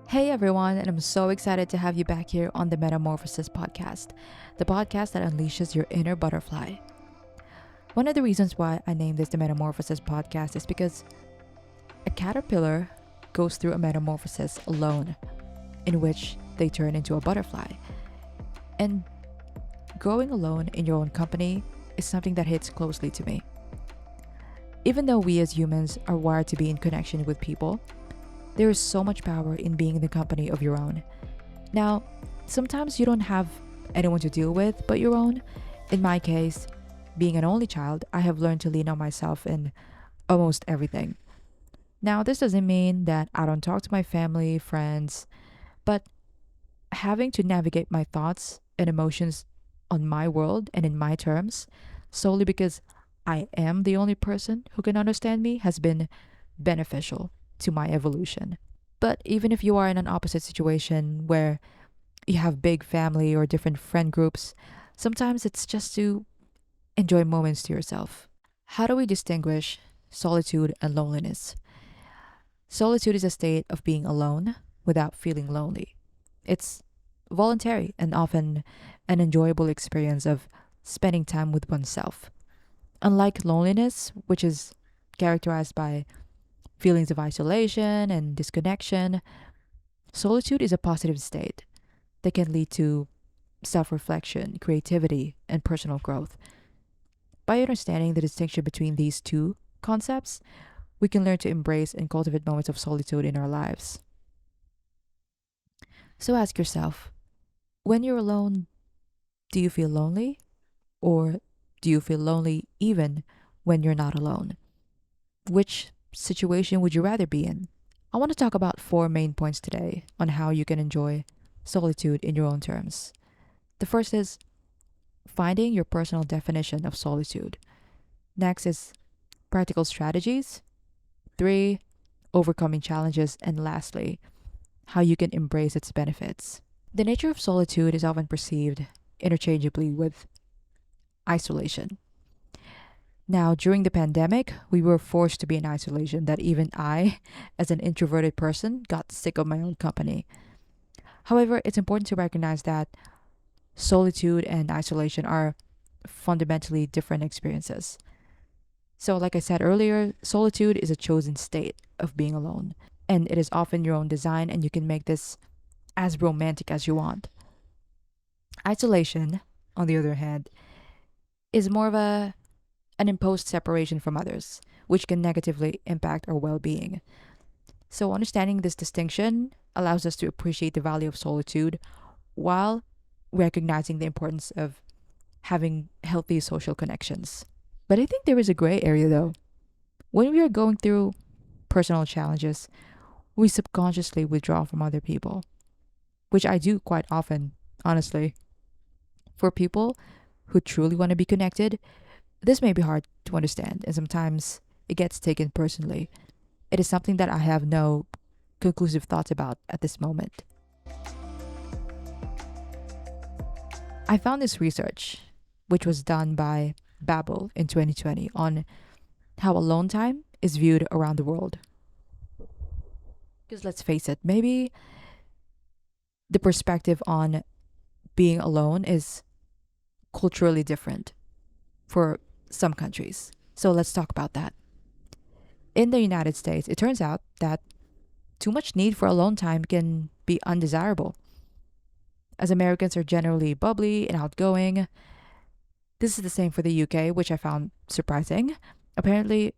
Hey everyone, and I'm so excited to have you back here on the Metamorphosis podcast, the podcast that unleashes your inner butterfly. One of the reasons why I named this the Metamorphosis podcast is because a caterpillar goes through a metamorphosis alone, in which they turn into a butterfly. And growing alone in your own company is something that hits closely to me. Even though we as humans are wired to be in connection with people, there is so much power in being in the company of your own. Now, sometimes you don't have anyone to deal with but your own. In my case, being an only child, I have learned to lean on myself in almost everything. Now, this doesn't mean that I don't talk to my family, friends, but having to navigate my thoughts and emotions on my world and in my terms, solely because I am the only person who can understand me, has been beneficial to my evolution. But even if you are in an opposite situation where you have big family or different friend groups, sometimes it's just to enjoy moments to yourself. How do we distinguish solitude and loneliness? Solitude is a state of being alone without feeling lonely. It's voluntary and often an enjoyable experience of spending time with oneself. Unlike loneliness, which is characterized by feelings of isolation and disconnection, solitude is a positive state that can lead to self reflection, creativity, and personal growth. By understanding the distinction between these two concepts, we can learn to embrace and cultivate moments of solitude in our lives. So ask yourself, when you're alone, do you feel lonely? Or do you feel lonely even when you're not alone? Which situation would you rather be in? I want to talk about four main points today on how you can enjoy solitude in your own terms. The first is finding your personal definition of solitude. Next is practical strategies. Three, overcoming challenges. And lastly, how you can embrace its benefits. The nature of solitude is often perceived interchangeably with isolation. Now, during the pandemic, we were forced to be in isolation that even I, as an introverted person, got sick of my own company. However, it's important to recognize that solitude and isolation are fundamentally different experiences. So, like I said earlier, solitude is a chosen state of being alone, and it is often your own design, and you can make this as romantic as you want. Isolation, on the other hand, is more of an imposed separation from others, which can negatively impact our well being. So, understanding this distinction allows us to appreciate the value of solitude while recognizing the importance of having healthy social connections. But I think there is a gray area though. When we are going through personal challenges, we subconsciously withdraw from other people, which I do quite often, honestly. For people who truly want to be connected, this may be hard to understand, and sometimes it gets taken personally. It is something that I have no conclusive thoughts about at this moment. I found this research, which was done by Babel in 2020, on how alone time is viewed around the world. Because let's face it, maybe the perspective on being alone is culturally different for some countries. So let's talk about that. In the United States, it turns out that too much need for alone time can be undesirable. As Americans are generally bubbly and outgoing, this is the same for the UK, which I found surprising. Apparently,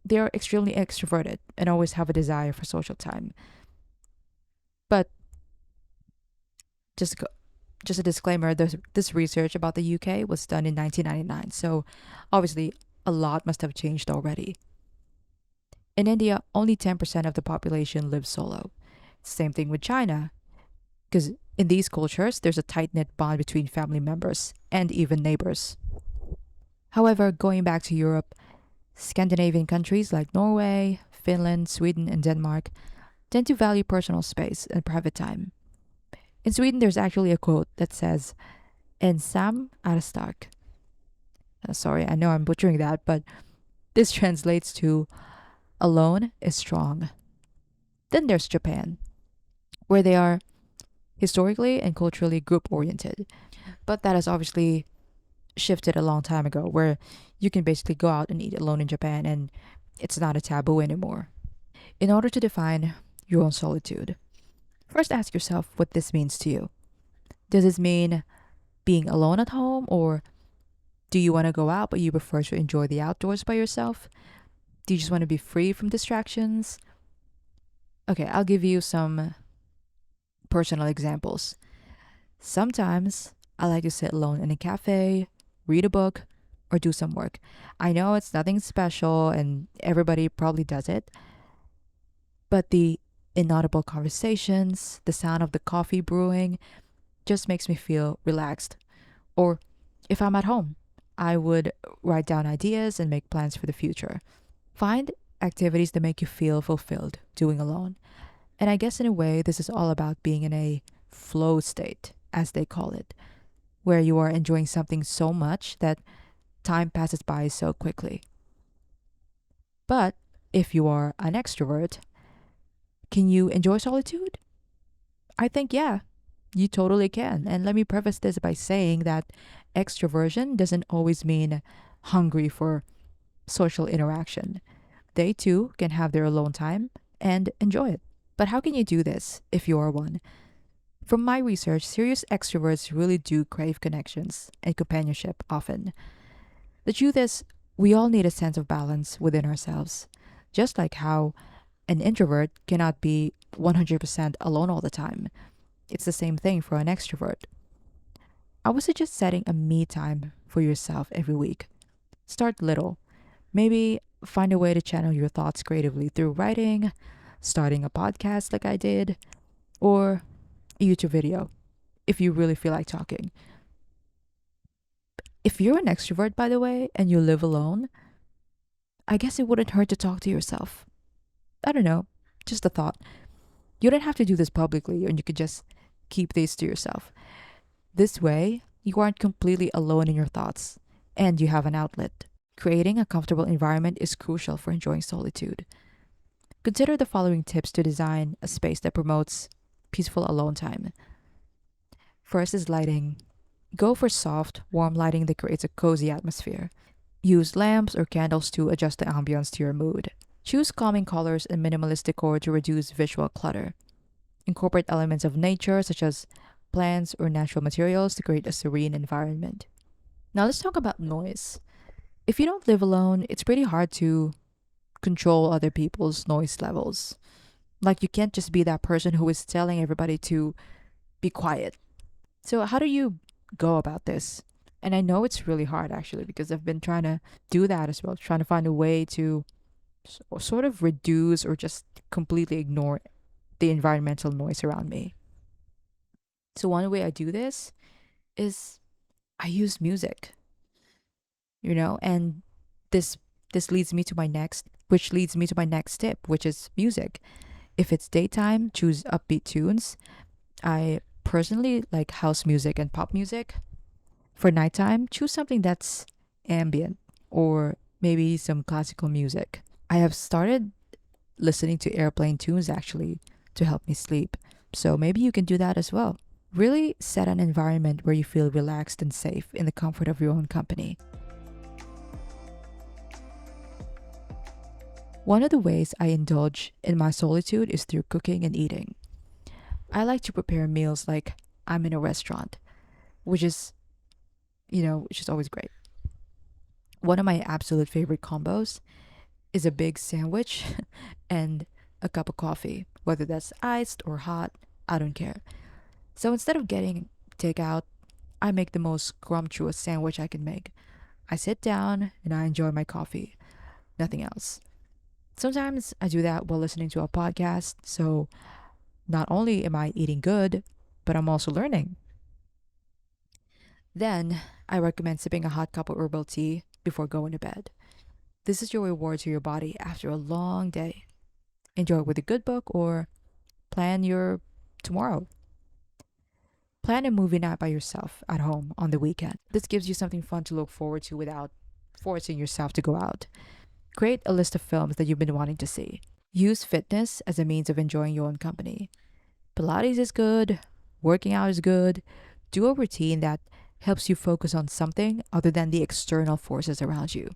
they are extremely extroverted and always have a desire for social time. But just just a disclaimer, this research about the UK was done in 1999, so obviously a lot must have changed already. In India, only 10% of the population lives solo. Same thing with China, because in these cultures, there's a tight knit bond between family members and even neighbors. However, going back to Europe, Scandinavian countries like Norway, Finland, Sweden, and Denmark tend to value personal space and private time. In Sweden, there's actually a quote that says, Ensam är stark. Sorry, I know I'm butchering that, but this translates to alone is strong. Then there's Japan. where they are historically and culturally group oriented. But that has obviously shifted a long time ago, where you can basically go out and eat alone in Japan and it's not a taboo anymore. In order to define your own solitude, first ask yourself what this means to you. Does this mean being alone at home, or do you want to go out but you prefer to enjoy the outdoors by yourself? Do you just want to be free from distractions? Okay, I'll give you some personal examples. Sometimes I like to sit alone in a cafe, read a book, or do some work. I know it's nothing special and everybody probably does it, but the inaudible conversations, the sound of the coffee brewing just makes me feel relaxed. Or if I'm at home, I would write down ideas and make plans for the future. Find activities that make you feel fulfilled doing alone. And I guess in a way, this is all about being in a flow state, as they call it, where you are enjoying something so much that time passes by so quickly. But if you are an extrovert, can you enjoy solitude? I think, yeah, you totally can. And let me preface this by saying that extroversion doesn't always mean hungry for social interaction. They too can have their alone time and enjoy it. But how can you do this if you are one? From my research, serious extroverts really do crave connections and companionship often. The truth is, we all need a sense of balance within ourselves, just like how an introvert cannot be 100% alone all the time. It's the same thing for an extrovert. I would suggest setting a me time for yourself every week. Start little. Maybe find a way to channel your thoughts creatively through writing, starting a podcast like I did, or a YouTube video if you really feel like talking. If you're an extrovert, by the way, and you live alone, I guess it wouldn't hurt to talk to yourself. I don't know, just a thought. You don't have to do this publicly, and you could just keep these to yourself. This way, you aren't completely alone in your thoughts, and you have an outlet. Creating a comfortable environment is crucial for enjoying solitude. Consider the following tips to design a space that promotes peaceful alone time. First is lighting. Go for soft, warm lighting that creates a cozy atmosphere. Use lamps or candles to adjust the ambience to your mood. Choose calming colors and minimalist decor to reduce visual clutter. Incorporate elements of nature such as plants or natural materials to create a serene environment. Now let's talk about noise. If you don't live alone, it's pretty hard to control other people's noise levels. Like you can't just be that person who is telling everybody to be quiet. So how do you go about this? And I know it's really hard actually because I've been trying to do that as well, trying to find a way to sort of reduce or just completely ignore the environmental noise around me. So one way I do this is I use music, and this this leads me to my next which leads me to my next tip, which is music. If it's daytime, choose upbeat tunes. I personally like house music and pop music. For nighttime, choose something that's ambient or maybe some classical music. I have started listening to airplane tunes actually to help me sleep. So maybe you can do that as well. Really set an environment where you feel relaxed and safe in the comfort of your own company. One of the ways I indulge in my solitude is through cooking and eating. I like to prepare meals like I'm in a restaurant, which is, which is always great. One of my absolute favorite combos is a big sandwich and a cup of coffee, whether that's iced or hot, I don't care. So instead of getting takeout, I make the most scrumptious sandwich I can make. I sit down and I enjoy my coffee, nothing else. Sometimes I do that while listening to a podcast, so not only am I eating good, but I'm also learning. Then I recommend sipping a hot cup of herbal tea before going to bed. This is your reward to your body after a long day. Enjoy it with a good book or plan your tomorrow. Plan a movie night by yourself at home on the weekend. This gives you something fun to look forward to without forcing yourself to go out. Create a list of films that you've been wanting to see. Use fitness as a means of enjoying your own company. Pilates is good, working out is good. Do a routine that helps you focus on something other than the external forces around you.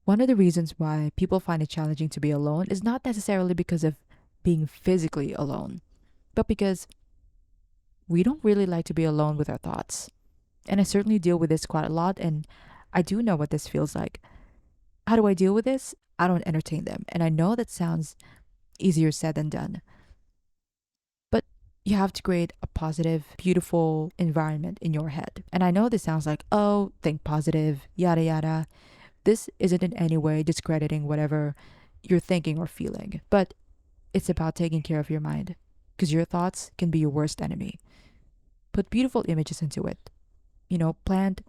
One of the reasons why people find it challenging to be alone is not necessarily because of being physically alone, but because we don't really like to be alone with our thoughts. And I certainly deal with this quite a lot, and I do know what this feels like. How do I deal with this? I don't entertain them. And I know that sounds easier said than done, but you have to create a positive, beautiful environment in your head. And I know this sounds like, oh, think positive, yada yada. This isn't in any way discrediting whatever you're thinking or feeling, but it's about taking care of your mind because your thoughts can be your worst enemy. Put beautiful images into it. Plant,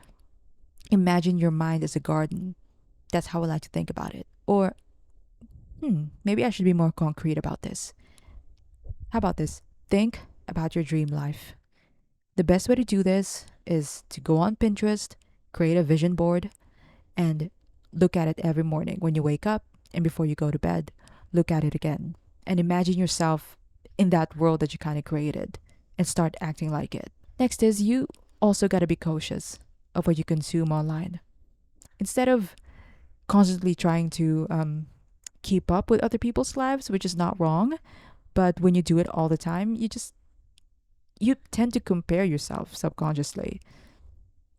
imagine your mind as a garden. That's how I like to think about it. Or, maybe I should be more concrete about this. How about this? Think about your dream life. The best way to do this is to go on Pinterest, create a vision board, and look at it every morning when you wake up and before you go to bed. Look at it again and imagine yourself in that world that you kind of created and start acting like it. Next is you also got to be cautious of what you consume online. Instead of constantly trying to keep up with other people's lives, which is not wrong, but when you do it all the time, you tend to compare yourself subconsciously.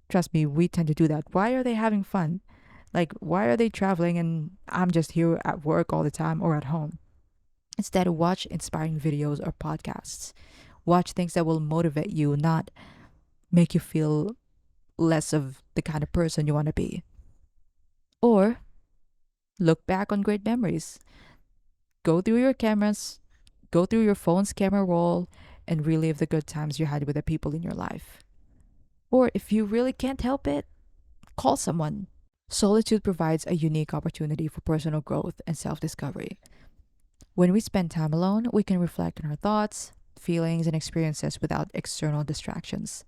Trust me, we tend to do that. Why are they having fun? Like, why are they traveling and I'm just here at work all the time or at home? Instead, watch inspiring videos or podcasts. Watch things that will motivate you, not make you feel less of the kind of person you want to be. Or look back on great memories. Go through your cameras, go through your phone's camera roll, and relive the good times you had with the people in your life. Or if you really can't help it, call someone. Solitude provides a unique opportunity for personal growth and self discovery. When we spend time alone, we can reflect on our thoughts, feelings, and experiences without external distractions.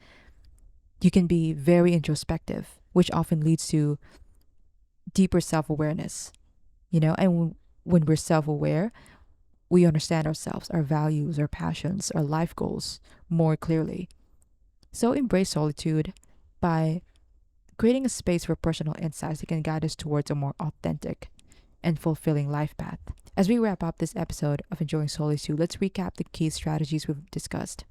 You can be very introspective, which often leads to deeper self awareness. And when we're self aware, we understand ourselves, our values, our passions, our life goals more clearly. So embrace solitude by creating a space for personal insights that can guide us towards a more authentic and fulfilling life path. As we wrap up this episode of Enjoying Solitude, let's recap the key strategies we've discussed.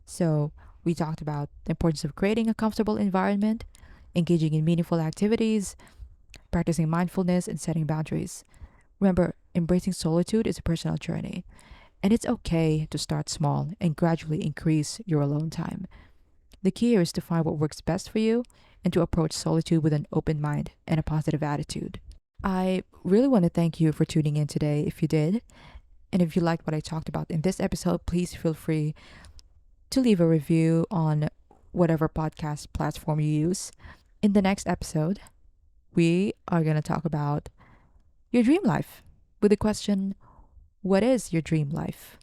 So, we talked about the importance of creating a comfortable environment, engaging in meaningful activities, practicing mindfulness, and setting boundaries. Remember, embracing solitude is a personal journey, and it's okay to start small and gradually increase your alone time. The key here is to find what works best for you and to approach solitude with an open mind and a positive attitude. I really want to thank you for tuning in today if you did. And if you liked what I talked about in this episode, please feel free to leave a review on whatever podcast platform you use. In the next episode, we are going to talk about your dream life with the question, what is your dream life?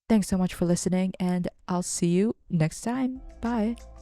Thanks so much for listening, and I'll see you next time. Bye.